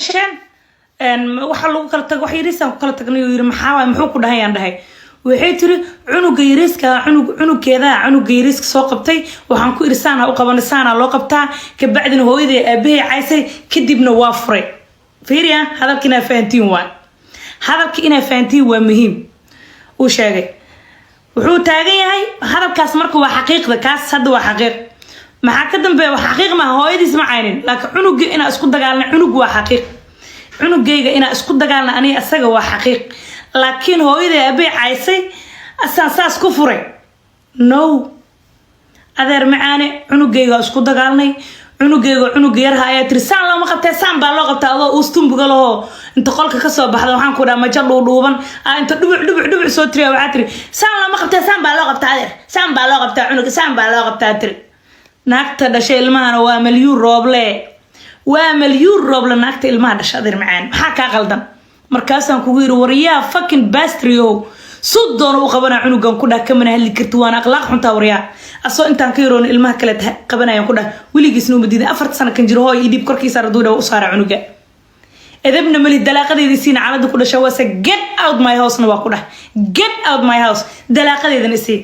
dhasheen waxa lagu kala tag wax yariisaan ku kala tagnay oo yiri maxaa waay muxuu ku dhahayaan dhahay waxay tiri cunuga yariiska cunugkeeda cunuga yariiska soo qabtay waxaan ku irsaana u qabanaysaana loo qabtaa ka bacdina hooyadii aabahay caysay kadibna waa furay fiiriya hadalkina faantiin waa hadalkii ina faantiin waa muhiim uu sheegay wuxuu taagan yahay hadalkaas marka waa xaqiiqda kaas hadda waa xaqiiq maxaa ka dambeeya waa xaqiiq ma hooyadiis ma caynin laakiin cunuga ina isku dagaalna cunug waa xaqiiq cunugayga ina isku dagaalna aniga asaga waa xaqiiq laakiin hooyadii aabay caysay asaan saas ku furay no adeer macaane cunugayga isku dagaalnay cunugayga cunug yarha ayaa tiri saan looma qabtay saan baa loo qabtaa adoo ustumbuga laho inta qolka ka soo baxda waxaan ku dhahay maja dhuudhuuban inta dhubuc soo tiri waxaa tiri saan looma qabtay saan baa loo qabtaa adeer saan baa loo qabtaa cunuga saan baa loo qabtaa tiri naagta dhashay ilmahana waa milyuun rooble naagta ilmaha dhashay adeer macaan maxaa kaa qaldan markaasaan kugu yiri wariyaa fucking bastrio sud doona u qabana cunugan ku dhaha kamana hadli karti waan akhlaaq xuntaa wariyaa asoo intaan ka yaroon ilmaha kale qabanayaan ku dhaha weligiisna uma diidan 4 sano kan jiro hooy idib korkiisa raduudha u saara cunuga edebna mali dalaaqadeedii siina calada ku dhashay waase get out my house na waa ku dhaha get out my house dalaaqadeedana isii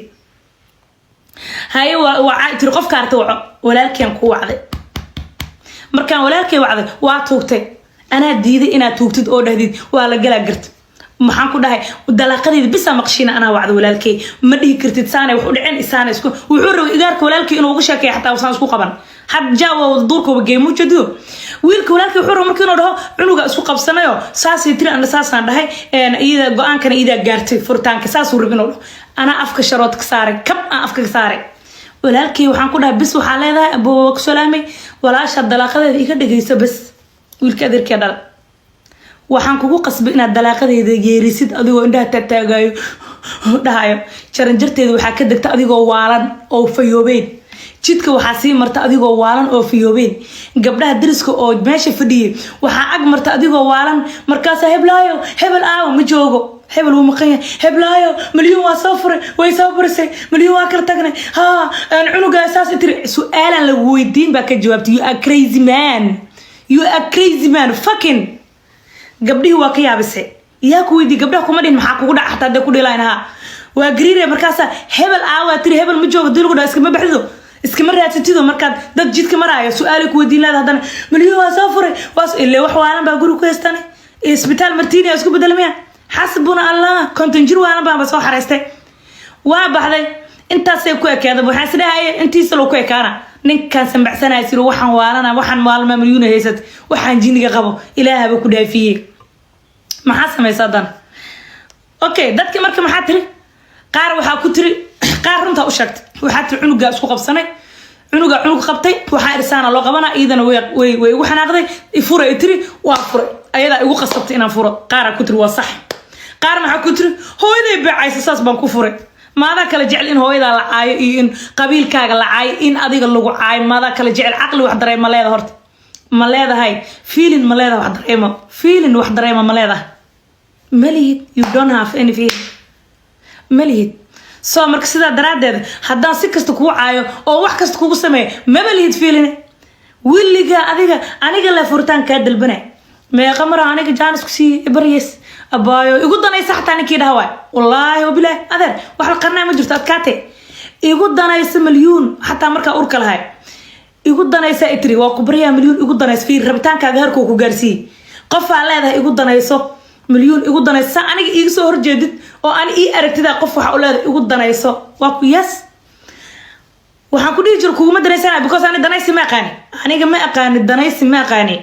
haye waa tiri qof kaarta waco walaalkeen ku wacday markaan walaalkay wacday waa tuugtay أنا ديدي إنا توقتد أو دهديد وعلى جلا قرت محن كده هاي ودلاقدي بس مقشين أنا وعد ولالكي مدي كرتت سنة وحدين إنسان إسكو وحروا إدارك ولالكي إنه وغشك حتى وصان إسكو قبنا حد جاوا ودورك وبجيمو جدو ويلك ولالكي حروا مركين وده عنو إسكو قب سنة يو ساس يتري أنا ساس عند هاي إذا جوان كان إذا قرت فرتان كساس وربنا أنا أفك شرط كسارة كم أفك كسارة ولالكي وحن كده بس وحالة ذا أبو سلامي ولا شد دلاقدي يكده جيسه بس wiilka adeerkii dhal waxaan kugu qasbay inaad dalaaqadeeda geerisid adigoo indhaha taagayo dhahayo jaranjarteeda waxaa ka degta adigoo waalan oo fayoobeen jidka waxaa sii marta adigoo waalan oo fayoobeen gabdhaha dariska oo meesha fadhiyay waxaa ag marta adigoo waalan markaas heblayo hebel aaw ma joogo hebel wuu maqan yahay heblayo milyuun waa soo furay way soo furisay milyuun waa kala tagnay aan cunuga asaas tiri su'aalan la weydiin baa ka jawaabtay you are crazy man You are crazy man fucking gabdhihi waa ka yaabisay yaa ku weydi gabdhaha kuma dhin maxaa kugu dhac xataa de ku dhilaynaha waa gariire markaas hebel aawa tiri hebel ma joogo dilgu dhaa iskama baxdo iskama raadsatido markaad dad jidka maraayo su'aal ku weydiin lahayd hadana milyuun waa soo furay waas ilaa wax waalan baa guri ku heystane isbitaal martiini isku bedelmaya xasbuna allah konton jir waalan baa soo xareystay waa baxday intaasay ku ekeeda waxaan isdhahay intiisa loo ku ekaana ninkaan sanbacsanaa siro waxaan waalana waxaan maalma milyuun haysat waxaan jiniga qabo ilaahaba ku dhaafiyay maxaa sameeyay dan okay dadkii marka maxaa tiri qaar waxa ku tiri qaar runta u sheegtay waxa tiri cunuga isku qabsanay cunuga qabtay waxa irsaana loo qabana iidana way ugu xanaaqday ifuray tiri waa furay ayada igu qasabtay inaan furo qaar ku tiri waa sax qaar maxaa ku tiri hooyaday bacaysa saas baan ku furay ماذا كلا جعل إن هو إذا لعاي إن قبيل كاغ لعاي إن أديك اللغو عاي ماذا كلا جعل عقل واحد رأي ملاذا هرت ملاذا هاي فيلين ملاذا واحد رأي فيلين واحد رأي ملاذا مليت you don't have any feeling مليت سو مركز سيدا دراد هدان سيكستكو عايو أو وحكستكو سمي ما مليت فيلين واللي جا أديك أنا قال فرتان كاد البناء ما قمر أنا جانس كسي إبريس أبايو يقول دنا يسحت أنا كده هواي والله وبالله أذر وحنا قرنا ما جرت أتكاتي يقول دنا يس مليون حتى مركا أوركل هاي يقول دنا يس إتري وكبريا مليون يقول دنا يسفير ربطان كجهر كوكو جرسي قف على هذا يقول دنا يسو مليون يقول دنا يس أنا يسو هرجدت أو أنا أركت ذا قف وحوله يقول دنا يسو وكو يس وحنقول يجر كوكو ما دنا يسنا because أنا دنا يسمع قاني أنا جماعة أقاني دنا يسمع قاني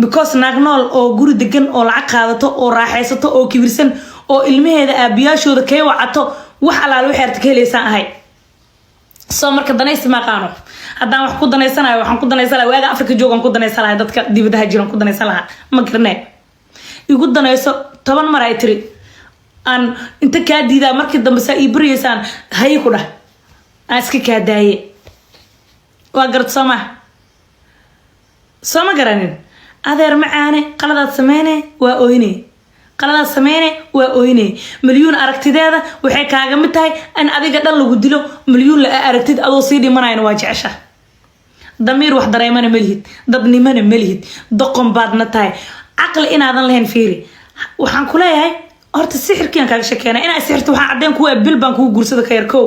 because nagnol oo guri degan oo lacag qaadato oo raaxaysato oo kibirsan oo ilmaheeda aabiyaashooda kay wacato wax alaal wax yarta ka helaysan ahay soo marka danaysi ma qaano hadaan wax ku danaysanayo waxaan ku danaysanahay waaga Afrika joogan ku danaysanahay dadka dibadaha jiran ku danaysanahay ma garanay igu danayso 10 mar ay tiri aan inta ka diidaa markii dambe saa ibriyaysan hay ku dhah aska ka daaye waa garad sama garanin adeer macaane qaladaad sameeyay waa ooyinay qaladaad sameeyay waa ooyinay milyuun aragtideeda waxay kaaga mid tahay in adiga dhan lagu dilo milyuun la aragtid adoo sii dhimanayna waa jecesha damiir wax dareemana malihid dadnimana malihid doqon baadna tahay caqli inaadan lahayn fiiri waxaan ku leeyahay horta sixirkiyan kaaga sheekeena inaa sixirta waxaan cadeen kuwa bil baan kugu guursada ka yarkow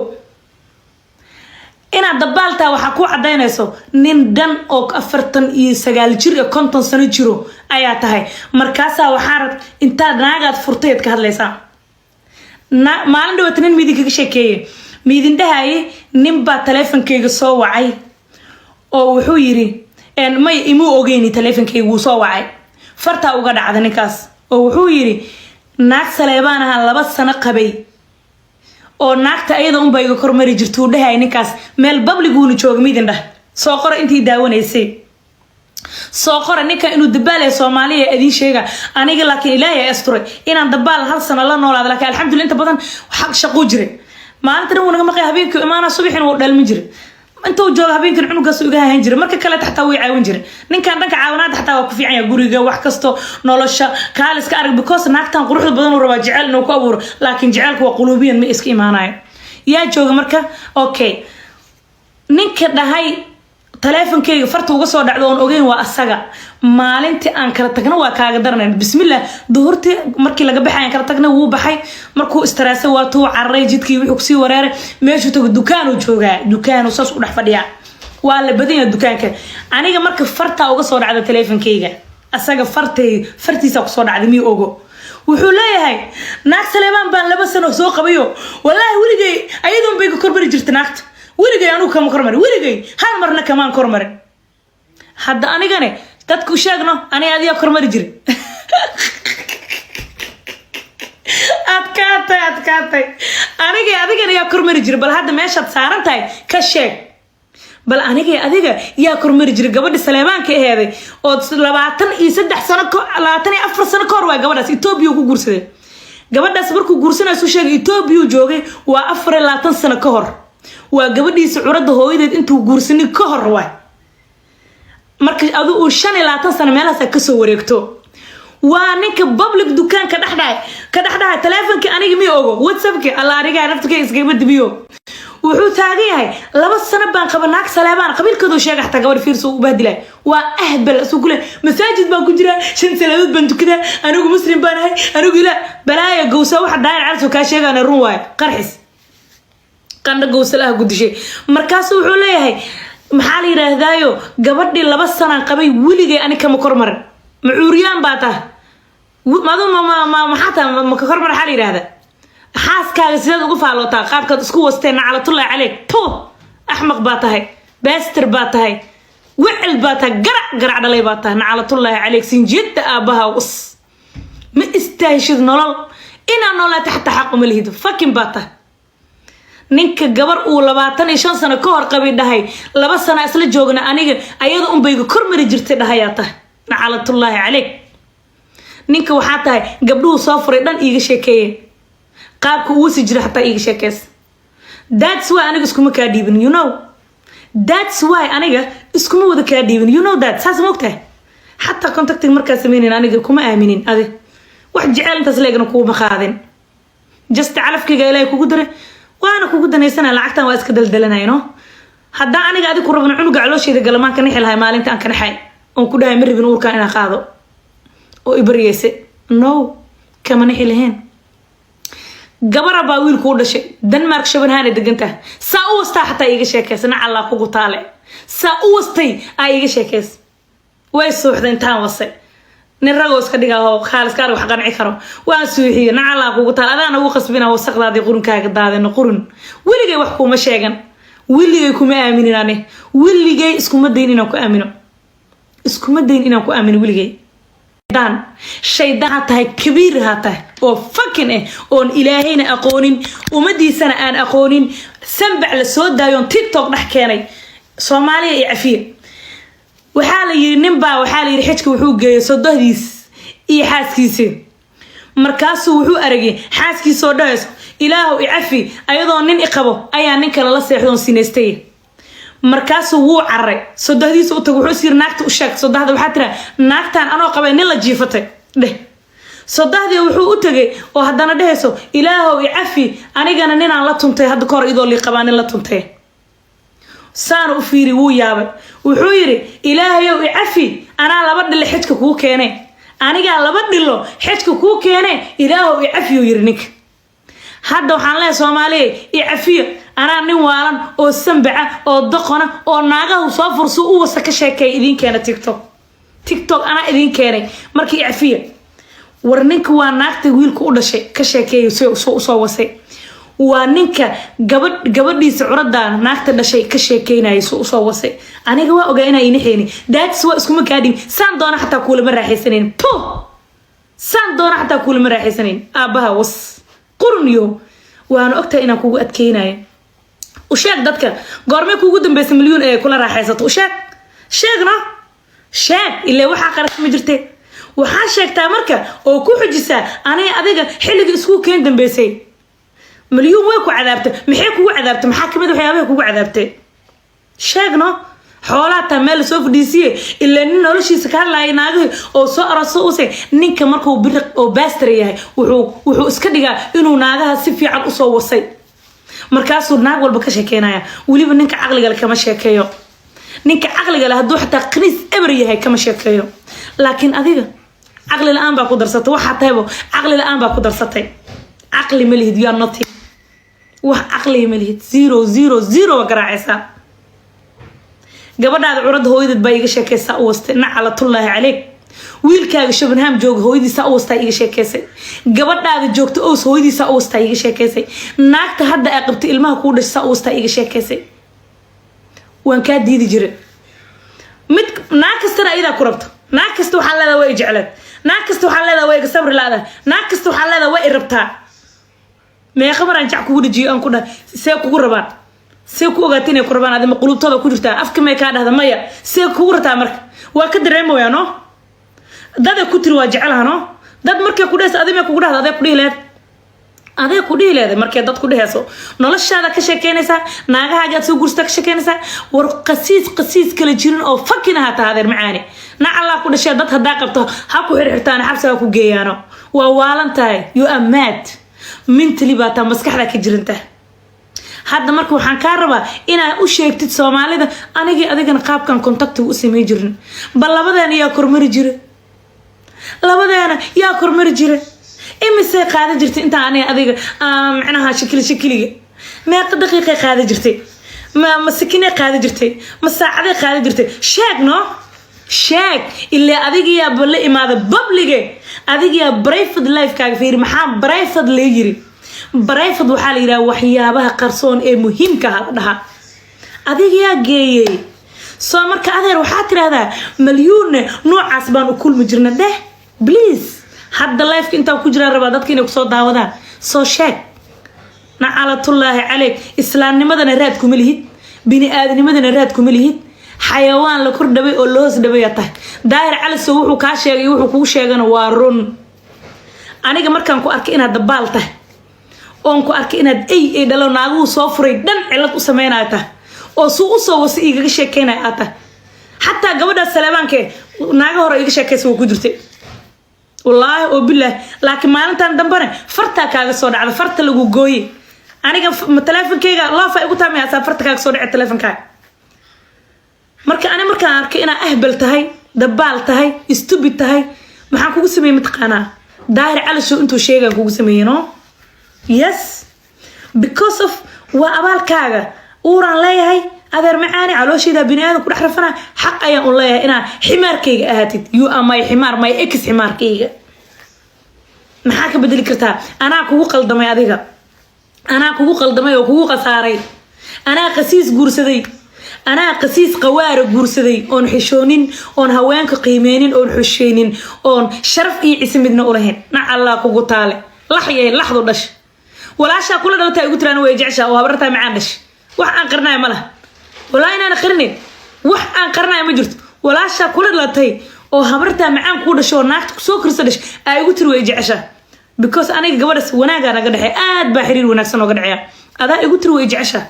inaad dabaaltaa waxaa ku cadaynayso nin dhan oo 49 jir iyo 50 sano jiro ayaa tahay markaasaa waxaa rab intaad naagaad furtayd ka hadlaysaa maalin dhawata nin miidin kaga sheekeeye miidin dhahaye nin baa taleefankayga soo wacay oo wuxuu yiri may imuu ogeyni taleefankayga wuu soo wacay fartaa uga dhacda ninkaas oo wuxuu yiri naag Saleebaan ahaan 2 sano qabay oo naagta ayada un bay kormari jirto dhahay ninkaas meel public uu joogo midin dhah soo qora intii daawanaysay soo qora ninka inuu dabaal ee Soomaaliya adii sheega aniga laakiin Ilaahay asturay inaan dabaal hal sano la noolaado laakiin alxamdulillah inta badan xaq shaqo jiray maalintan uu naga maqay habeenkii imaana subaxin uu dhalmin jiray inta uu joogo habeenkii cunugaas uga hayn jiray marka kale taxta way caawin jiray ninkan dhanka caawinaad taxta waa ku fiican yahay guriga wax kasto nolosha kaaliska arag because naagtan quruxda badan uu rabaa jecel inuu ku abuuro laakiin jecelku waa quluubiyan ma iska imaanayo yaa jooga marka okay ninka dhahay taleefankayga farta uga soo dhacdo oon ogeyn waa asaga maalintii aan kala tagna waa kaaga darnaan bismillah duhurtii markii laga baxay aan kala tagna wuu baxay markuu istiraasay waa tuu carray jidkii wuxuu ku sii wareeray meeshuu tago dukaan uu joogaa dukaan uu saas u dhex fadhiyaa waa la badan yahay dukaanka aniga marka farta uga soo dhacdo taleefankayga asaga fartiisa ku soo dhacday mii ogo wuxuu leeyahay naag Saleebaan baan 2 sano soo qabayo wallahi weligay ayadoon bay ku korbari jirtay naagta weligay anu kama kormar weligay hal marna kamaan kormar hadda anigane dadku sheegno ani adiga kormar jir adkaatay aniga adigana yaa kormar jir bal hadda meeshaad saaran tahay ka sheeg bal aniga adiga yaa kormar jir gabadha Saleebaanka aheeday oo 23 sano 24 sano ka hor waa gabadhaas Itoobiya ku guursaday gabadhaas markuu guursanayso sheegay Itoobiya joogay waa 24 sano ka hor waa gabadhiisa curada hooyadeed intuu guursanin ka hor waa markii adu uu 25 sano meelaha ka soo wareegto waa ninka public dukaan ka dhaxdhaay taleefanka aniga mi ogo WhatsApp-ka alla ariga naftiga isgaga dibiyo wuxuu taagan yahay 2 sano baan qaba naag Saleebaan qabiilkooda sheegay xataa gabadh fiirso u bahdilay waa ahbal soo kule masaajid baan ku jira 5 salaadood baan tukada anigu muslim baan ahay anigu ila balaaya gowsa waxa daayir carso ka sheegana run waay qarxis qanda gowsalaha gudishay markaas wuxuu leeyahay maxaa la yiraahdaayo gabadhii 2 sano qabay weligay ani kama kormarin macuuriyaan baa tahay maxaa ma ka kormar xal yiraahdaa xaaskaaga sidaad ugu faalootaa qaabkaad isku wasteen nacalatullahi calayk to axmaq baa tahay baaster baa tahay wicil baa tahay garac dhalay baa tahay nacalatullahi calayk sinjidda aabaha us ma istaahishid nolol inaa noolaata xataa xaq uma lihid fucking baa tahay ninka gabar uu 25 sano ka hor qabay dhahay 2 sano isla joogna aniga ayada un bayga kormari jirtay dhahayaa tahay nacalatullahi calayk ninka waxaa tahay gabdhuhu soo furay dhan iiga sheekeeyeen qaabka uu si jira xataa iiga sheekeys that's why aniga iskuma kaa dhiibin you know that's why aniga iskuma wada kaa dhiibin you know that saas moogtahay xataa contacting markaa sameyneen aniga kuma aaminin adi wax jecel intaas leegna kuuma qaadin just calafkayga ilaahay kugu daray waana kugu danaysana lacagtan waa iska daldalanayno hadda aniga adigu ku rabno cunuga caloosheeda galamaan ka nixi lahay maalinta aan ka naxay oo ku dhahay maribin uurka inaan qaado oo ibariyayse no kama nixi lahayn gabara baa wiilku u dhashay Denmark Shabanhaane deganta saa u wasta xataa iiga sheekeysana Allah kugu taale saa u wastay ay iiga sheekeys way suuxdeen taan wase nin rago iska dhigaa oo khaalis kaar wax qanci karo waa suuxiye na Allah kugu taale adana ugu qasbina wasaqdaadii qurunkaaga daadeen qurun weligay wax kuma sheegan weligay kuma aaminin ane weligay iskuma dayn inaan ku aamino weligay shaydaan tahay kabiir hata oo fucking oo ilaahayna aqoonin umadiisana aan aqoonin sanbac la soo daayo TikTok dhax keenay Soomaaliya iyo Cafiir waxaa la yiri ninba waxaa la yiri xijka wuxuu geeyay sodohdiis iyo xaaskiisa markaasuu wuxuu aragay xaaskiisa oo dhays ilaahu icafi ayadoo nin iqabo ayaa nin kale la seexdoon sineystay markaasuu wuu carray sodohdiisa u tago wuxuu sir naagta u sheeg sodohda waxaa tira naagtan anoo qabay nin la jiifatay dheh sodohdii wuxuu u tagay oo haddana dhehayso ilaahu icafi anigana ninaan la tuntay hadda ka hor idoo lii qabaa nin la tuntay saan u fiiri wuu yaabay wuxuu yiri ilaahayow icafi anaa laba dhil xijka kuu keenay aniga laba dhilo xijka kuu keenay ilaahayow icafi yiri ninka hadda waxaan leeyahay Soomaaliye icafiyo anaa nin waalan oo sanbaca oo doqona oo naagaha soo furso u wasa ka sheekay idin keena TikTok ana idin keenay markii icafiyo war ninka waa naagta wiilku u dhashay ka sheekay soo wasay waa ninka gabadhiisa curada naagta dhashay ka sheekeynay soo wasay aniga waa ogaa inay inixeeni daadis waa isku makaadin saan doona xataa kuula ma raaxaysaneyn saan doona xataa kuula ma raaxaysaneyn aabaha was qurniyo waan ogtahay inaan kugu adkeenayo u sheeg dadka goorma kugu dambeysay milyan ee kula raaxaysato u sheegna sheeg ilaa waxa qaras ma jirtay waxa sheegtaa marka oo ku xujisa aniga adiga xilliga isku keen dambeysay milyan way ku cadaabtay maxay kugu cadaabtay maxaa kamid waxyaabaha kugu cadaabtay sheegno xoolaha meel soo fadhiisiye ilaa nin noloshiisa ka hadlaayay naagaha oo soo araso u say ninka markuu biriq oo baaster yahay wuxuu iska dhigaa inuu naagaha si fiican u soo wasay markaasuu naag walba ka sheekeynaya waliba ninka aqliga leh kama sheekeeyo ninka aqliga leh haduu xataa qaniis eber yahay kama sheekeeyo laakiin adiga aqli la'aan baa ku darsatay waxa taaybo aqli la'aan baa ku darsatay aqli ma lihid yaa nothing wax aqli ma lihid 0 garaacaysa gabadhaada curad hooyadad baa iga sheekaysaa u wastay nacalatullaahi calayk wiilkaaga Shubnham jooga hooyadiisa u wastay iga sheekaysay gabadhaada joogto oo hooyadiisa u wastay iga sheekaysay naagta hadda ay qabtay ilmaha ku dhashay u wastay iga sheekaysay waan ka diidi jiray mid naag kasta ayda ku rabto naag kasta waxa leedahay way jeclad naag kasta waxa leedahay way sabr laada naag kasta waxa leedahay way rabtaa mee khabaran jac kugu dhajiyo aan ku dhahay see kugu rabaan see ku ogaateen ay qurbaan adima qulubtada ku jirtaa afka may ka dhahda maya see kugu rataa marka waa ka dareemoyano dad ku tiri waa jecelahano dad markay ku dhees adima kugu dhahda aday ku dhiileed markay dad ku dheeso noloshaada ka sheekeynaysa naagahaaga soo gursta ka sheekeynaysa war qasiis kala jirin oo fakinaha taadeer macaani na Allah ku dhashay dad hadaa qabto ha ku xirxirtaan xabsiga ku geeyano waa waalantahay you are mad mentally baata maskaxda ka jiranta hadda marka waxaan ka rabaa inaad u sheegtid Soomaalida anigii adigana qaabkan contact u sameey jirin bal labadeena yaa kormari jire imise qaada jirtay inta aniga adiga macnaha shakiliga meeqa daqiiqo qaada jirtay ma sakine qaada jirtay ma saacade qaada jirtay sheeg ilaa adiga yaa bal imaada public adiga yaa private life kaaga fiir maxaa private la yiri بريفض وحالي را وحيابها قرصون ايه مهمك هذا adiga yaa geeyay soo marka adeer waxa tiraahdaa milyan nooc asbaan u kulmi jirna deh please hadda life inta ku jira raba dadka inay ku soo daawadaan soo sheeg nacalatullaahi calayk islaamnimadana raad kuma lihid bini aadanimadana raad kuma lihid xayawaan la kordhabay oo loos dhabay tahay daahir cali soo wuxuu ka sheegay wuxuu kugu sheegana waa run aniga markaan ku arkay inaad dabaal tahay oon ku arkay inaad ay dhalo naagu soo furay dhan cilad u sameynayta oo soo wasi iga sheekeynayta hatta gabadha Salamaanke naaga hore iga sheekayso ku jirtay wallahi oo billah laakiin maalintan dambana farta kaaga soo dhacda farta lagu gooyay aniga teleefankayga laafa igu taamay asaa farta kaaga soo dhacay teleefankaaga markaan arkay inaa ahbal tahay dabaal tahay stupid tahay maxaan kugu sameeyay mataqaanaa daahir cali soo intuu sheegan kugu sameeyno yes because of waa abaalkaaga uuraan leeyahay adeer macaani caloosheeda bini'aadamku dhex rafana xaq ayaan u leeyahay inaa ximaarkayga ahaatid you are my ximaar my ex ximaarkayga maxaa ka bedeli kartaa anaa kugu qaldamay adiga anaa kugu qaldamay oo kugu qasaaray anaa qasiis guursaday anaa qasiis qawaare guursaday oon xishoonin oon haweenka qiimeenin oon xusheenin oon sharaf iyo cismidna u lahayn na Allah kugu taale laxdo dhash walaasha kula dhaltay ugu tiraan way jecesha oo habarta macaan dhash wax aan qarnay ma laha walaa inaan qarnin wax aan qarnay ma jirto walaasha kula dhaltay oo habarta macaan ku dhasho naagta soo kirsa dhash ay ugu tir way jecesha because aniga gabadhaas wanaaga naga dhaxay aad baa xiriir wanaagsan oo gadhacaya adaa igu tir way jecesha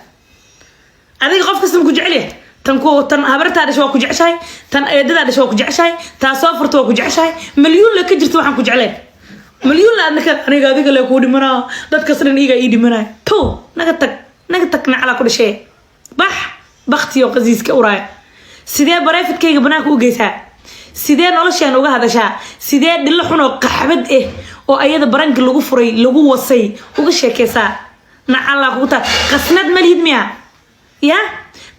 adiga qof kasta ku jecel yahay tan habarta dhash waa ku jeceshay tan eedada dhash waa ku jeceshay taa soo furto waa ku jeceshay milyan la ka jirto waxaan ku jeclay milyan la adna aniga adiga la ku dhimanaa dadka sadan iga ii dhimanaa to naga tag nacala ku dhashay bax baktiyo qasiiska uraaya sidee barayfadkayga banaanka u geysaa sidee nolosheen uga hadashaa sidee dhilo xun oo qaxbad ah oo ayada baranka lagu furay lagu wasay uga sheekaysaa nacala kugu taa qasnad malihid miya ya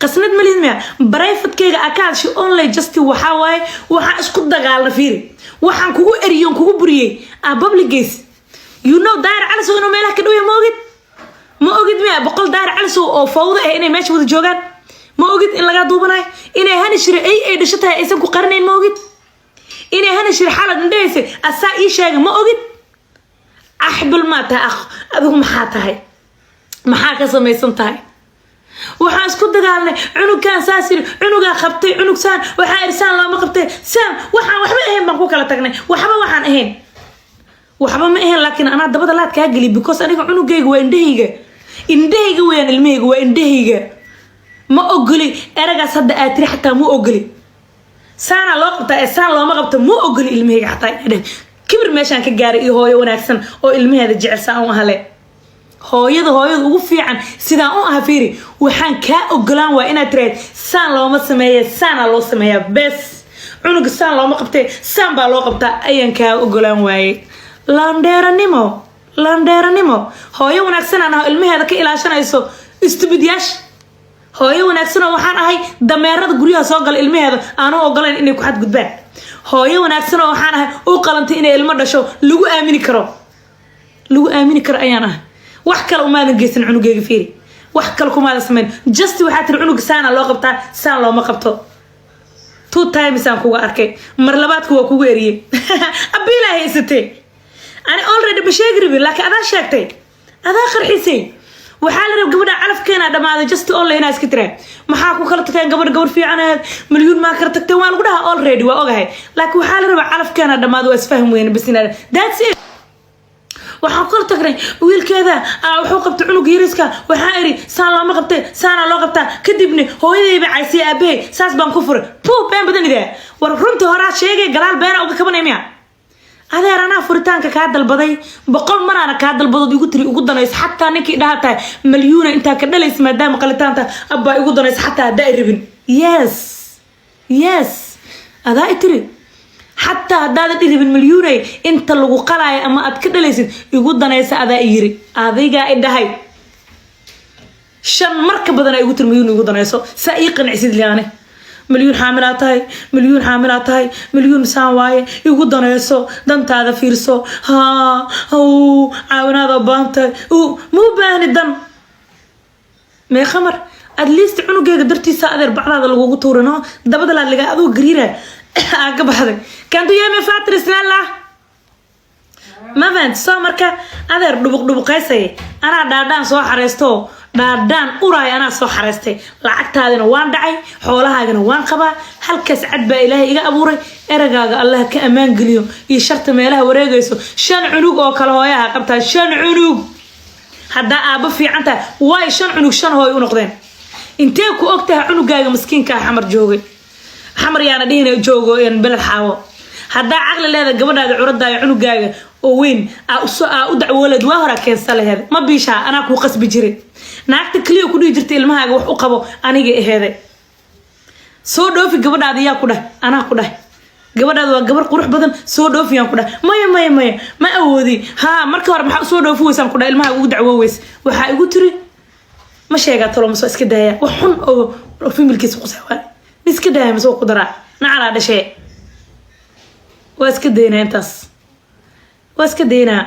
qasnad malihid miya barayfadkayga akaadshi only just waxaa waaye waxaa isku dagaalna fiiri waxaan kugu eriyoon kugu buriyey public gays you know daara calasow inuu meelaha ka dhawya ma ogid miya boqol daara calasow oo fawdo ah inay meesha wada joogaan ma ogid in laga duubanayo inay hana shir ay dhasho tahay aysan ku qarinayn ma ogid inay hana shir xaalad indhaysay asaa ii sheega ma ogid axbal ma tahay adigu maxaa tahay maxaa ka samaysan tahay waxaan isku dagaalnay cunugan saasir cunugaa qabtay cunug saan waxaa irsaan looma qabtay saan waxaan waxba ahayn baan ku kala tagnay waxba waxaan ahayn waxba ma ahayn laakiin anaa dabada laad kaa geli because aniga cunugayga waa indhahayga weeyaan ilmahayga waa indhahayga ma ogoli eragaas hadda aad tiri xataa ma ogoli saana loo qabtaa ee saan looma qabto ma ogoli ilmahayga xataa inay kibir meeshaan ka gaaray iyo hooyo wanaagsan oo ilmaheeda jecel u ahale hooyada ugu fiican sidaan u aha fiiri waxaan kaa ogolaan waa inaad tiraad saan looma sameeyo saana loo sameeyaa bes cunuga saan looma qabtay saan baa loo qabtaa ayaan kaa ogolaan waayey landheeranimo hooyo wanaagsan aan aho ilmaheeda ka ilaashanayso istubidyaasha hooyo wanaagsan oo waxaan ahay dameerada guryaha soo gala ilmaheeda aanu ogolayn inay ku xadgudbaan hooyo wanaagsan oo waxaan ahay u qalantay inay ilmo dhasho lagu aamini karo ayaan ahay wax kale umaadan geysan cunugayga fiiri wax kale kumaadan samayn just waxaa tiri cunuga saana loo qabtaa saan looma qabto 2 times aan kuga arkay mar labaadku waa kugu eriyey abiilaa haysatay ani already basheegi rabin laakiin adaa sheegtay adaa qarxisay waxaa la rab gabadha calafkeena dhamaaday just only inaa iska tiraa maxaa ku kala tagteen gabadh fiicanaad milyuun maa kala tagteen waa lagu dhahaa already waa ogahay laakiin waxaa la rabaa calafkeena dhamaado waa isfaham weyne bas inaa that's it waxaan kala tagnay wiilkeeda wuxuu qabtay cunug yariska waxaa iri saan looma qabtay saana loo qabtaa kadibna hooyadayba caysay aabbahay saas baan ku furay been badan idee war runtii horaa sheegay galaal beena uga kabanay miya adeer anaa furitaanka kaa dalbaday 100 maraana kaa dalbadood igu tiri ugu danayso xataa ninkii dhaha tahay milyuuna intaa ka dhalaysa maadaama qalitaanta abbaa igu danayso xataa haddaa i rabin yes adaa i tiri حتى هذا الدرب المليوني انت لو قلاي اما اتكدليسد igu danaysa ada yiri adiga idahay shan marka badan ay igu tirmiyeen igu danayso sa ii qanacsid liyaane مليون حاملات هاي مليون ساواي igu danayso dantaada fiirso ha caawinaada baanta mu baahni dan me khamar at least cunugayga dartiisa adeer bacdaada lagu tuurino dabada la laga adoo gariira aga baxday kan du yeeme fatris la ma vent soo marka adeer dhubuqaysay ana dhaadhaan soo xareysto dhaadhaan uray ana soo xareystay lacagtaadina waan dhacay xoolahaagana waan qabaa halkaas cad baa ilaahay iga abuuray eragaaga allah ka amaan geliyo iyo sharta meelaha wareegayso shan cunug oo kala hooyaha qabtaa shan cunug hadda aaba fiicanta way shan cunug shan hooy u noqdeen intee ku ogtahay cunugaaga miskiinka xamar joogay xamar yaana dhihina joogo in balad xaawo hadda aqli leeda gabadhaada curadaayo cunugaaga oo weyn u dacwolad waa hora keensa laheed ma biisha ana ku qasbi jiray naagta kaliya ku dhigi jirtay ilmahaaga wax u qabo aniga aheeday soo dhoofi gabadhaada yaa ku dhah anaa ku dhah gabadhaada waa gabar qurux badan soo dhoofi yaan ku dhah maya ma awoodi ha marka hore maxaa soo dhoofi weysaan ku dhah ilmahaaga ugu dacwooweys waxaa igu tiri ma sheegaa talo ma soo iska daaya wax xun oo familkiisa qusay iska daaya ma soo ku daraa nacala dhashay waa iska deynaa intaas waa iska deynaa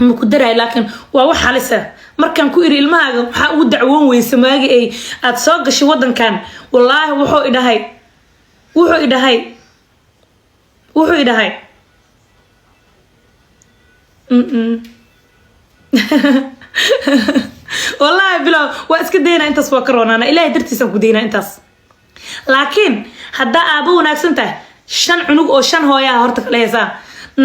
ma ku daray laakiin waa wax halisa markaan ku iri ilmahaaga waxa ugu dacwoon weysa maagi ay aad soo gashay wadankan wallaahi wuxuu idhahay wallaahi bilow waa iska deynaa intaas waa karoonana ilaahay dartiisaan ku deynaa intaas laakiin haddaa aaba wanaagsan tahay shan cunug oo shan hooyaha horta kala heesaa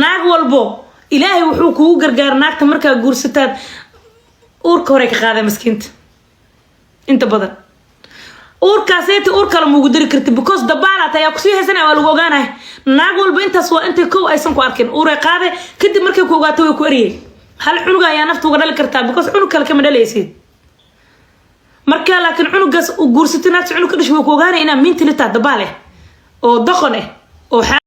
naag walbo ilaahay wuxuu kugu gargaar naagta markaa guursataad uurka hore ka qaaday maskiinta inta badan uurkaasayta uur kale muugu dari karti because dabaalaat ayaa kusii haysanaya waa lagu ogaanahay naag walba intaas waa intay kow aysan ku arkin uuray qaaday kadib markay ku ogaato way ku eriyey hal cunug ayaa nafta uga dhali kartaa because cunug kale kama dhalaysid marka laakiin cunugaas u guursatay naagta cunug ka dhashay way ku ogaanay inaa minti lita dabaale oo doqon oo